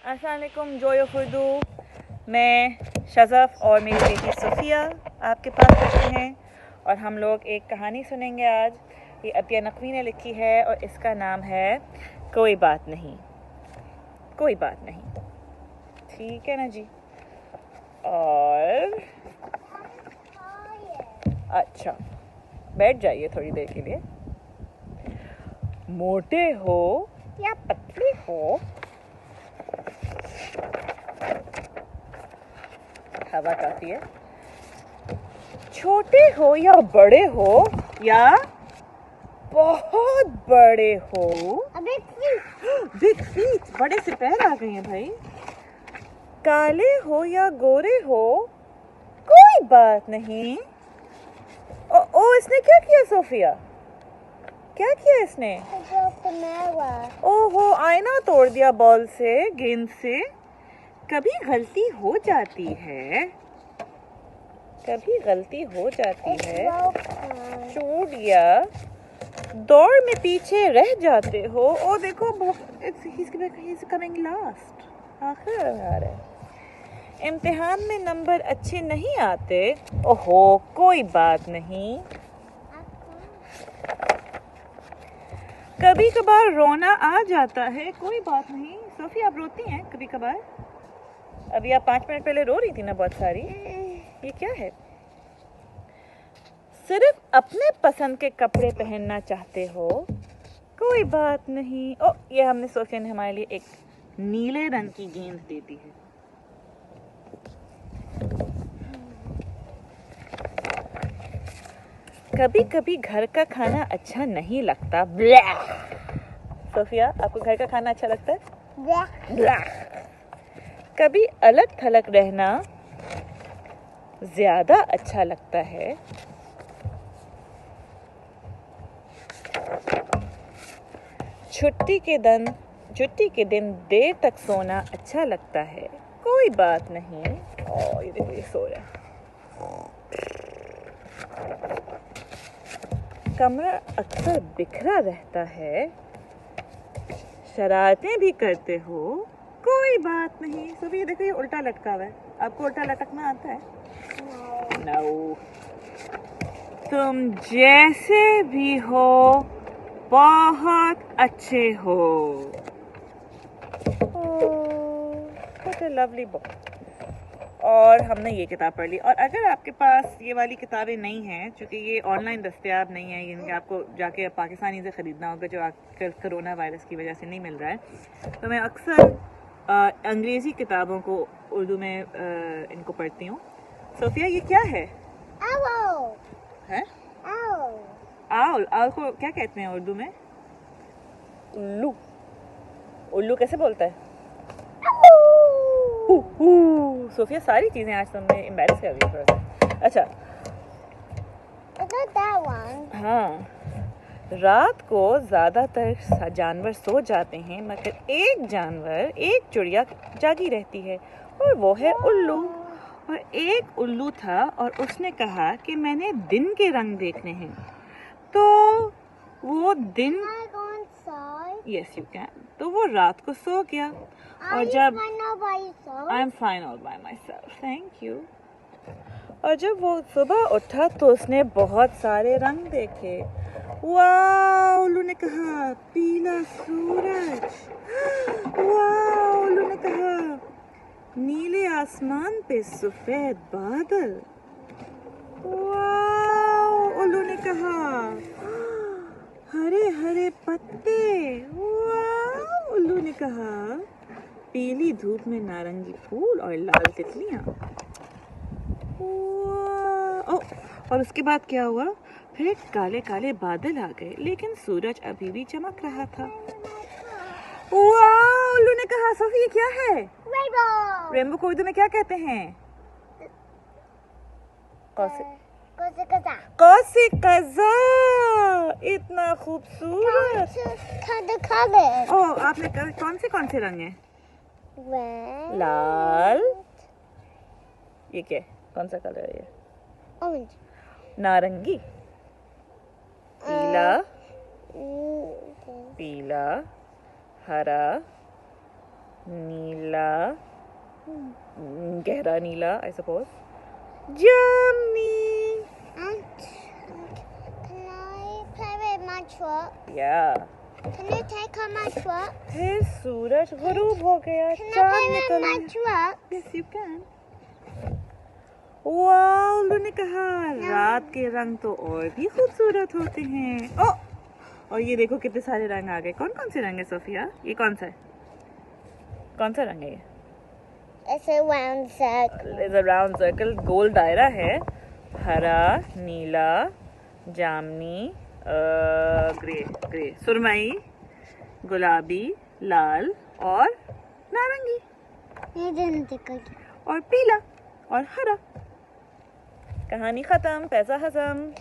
अस्सलाम वालेकुम जोय ऑफ उर्दू। मैं शज़फ़ और मेरी बेटी सोफ़िया आपके पास बैठे हैं और हम लोग एक कहानी सुनेंगे आज। ये अतिया नकवी ने लिखी है और इसका नाम है कोई बात नहीं। कोई बात नहीं, ठीक है ना जी। और अच्छा, बैठ जाइए थोड़ी देर के लिए। मोटे हो या पतले हो, हवा काफी है। छोटे हो या बड़े हो या बहुत बड़े हो, बिग फीट, बड़े से पैर आ गए हैं भाई। काले हो या गोरे हो, कोई बात नहीं। ओ इसने क्या किया सोफिया? क्या किया इसने? ओहो, आईना तोड़ दिया बॉल से, गेंद से। कभी गलती हो जाती है, कभी गलती हो जाती है। छूट गया, दौड़ में पीछे रह जाते हो। ओ देखो, he's coming last, आखिर आ रहा है। इम्तिहान में नंबर अच्छे नहीं आते, ओहो कोई बात नहीं। कभी कभार रोना आ जाता है, कोई बात नहीं। सोफी, आप रोती हैं कभी कभार? अभी आप 5 मिनट पहले रो रही थी ना बहुत सारी। ये क्या है? सिर्फ अपने पसंद के कपड़े पहनना चाहते हो, कोई बात नहीं। ओ, ये हमने सोफिया ने हमारे लिए एक नीले रंग की गेंद दे दी है। कभी कभी घर का खाना अच्छा नहीं लगता। सोफिया, आपको घर का खाना अच्छा लगता है? कभी अलग थलग रहना ज्यादा अच्छा लगता है। छुट्टी के दिन देर तक सोना अच्छा लगता है, कोई बात नहीं। ओ ये देखो, ये सो रहा है। कमरा अक्सर बिखरा रहता है, शरारतें भी करते हो, कोई बात नहीं। सब ये देखो, ये उल्टा लटका हुआ है। आपको उल्टा लटकना आता है? No. तुम जैसे भी हो बहुत अच्छे हो। What a lovely book. और हमने ये किताब पढ़ ली। और अगर आपके पास ये वाली किताबें नहीं हैं, चूँकि ये ऑनलाइन दस्तयाब नहीं है, इनके आपको जाके पाकिस्तानी से ख़रीदना होगा, जो आजकल कोरोना वायरस की वजह से नहीं मिल रहा है, तो मैं अक्सर अंग्रेज़ी किताबों को उर्दू में इनको पढ़ती हूँ। सोफिया, ये क्या है? है? आउल। आउल को क्या कहते हैं उर्दू में? उल्लू। उल्लू कैसे बोलता है? सोफिया, सारी चीजें आज तुमने एम्बैरस कर दी थोड़ा सा। अच्छा, हाँ, रात को ज्यादातर जानवर सो जाते हैं, मगर एक चिड़िया जागी रहती है और वो है उल्लू। और एक उल्लू था और उसने कहा कि मैंने दिन के रंग देखने हैं, तो वो दिन यस यू कैन, तो वो रात को सो गया। और जब I am fine all bye my self, thank you. और जब वो सुबह उठा तो उसने बहुत सारे रंग देखे। वाह, उल्लू ने कहा, पीला सूरज। वाह, उल्लू ने कहा, नीले आसमान पे सफेद बादल। वाह, उल्लू ने कहा, हरे हरे पत्ते। वाह, उल्लू ने कहा, पीली धूप में नारंगी फूल और लाल तितलियां। और उसके बाद क्या हुआ? फिर काले काले बादल आ गए, लेकिन सूरज अभी भी चमक रहा था। वाह, उल्लू ने कहा, सोफी ये क्या है? रेनबो को उर्दू में क्या कहते हैं? कौसे कज़ा। इतना खूबसूरत। ओह, आपने कौन से रंग हैं? लाल। ये क्या है? कौन सा कलर है ये? ऑरेंज। नारंगी। पीला, हरा, नीला, गहरा नीला, I suppose. जामनी. Can I play with my truck? Yeah. Can you take on my truck? फिर सूरज गुरूब हो गया. Can I चांद play with निकल my आया. truck? Yes, you can. वाह, उल्लू ने कहा रात के रंग तो और भी खूबसूरत होते हैं. ओ, और ये देखो कितने सारे रंग आ गए. कौन कौन से रंग है सोफिया? ये कौन सा है? कौन सा रंग है ये? It's a round circle. It's a round circle. गोल दायरा है. हरा, नीला, जामनी, ग्रे, सुरमई, गुलाबी, लाल और नारंगी ये didn't think I और पीला और हरा. कहानी खत्म. पैसा हजम.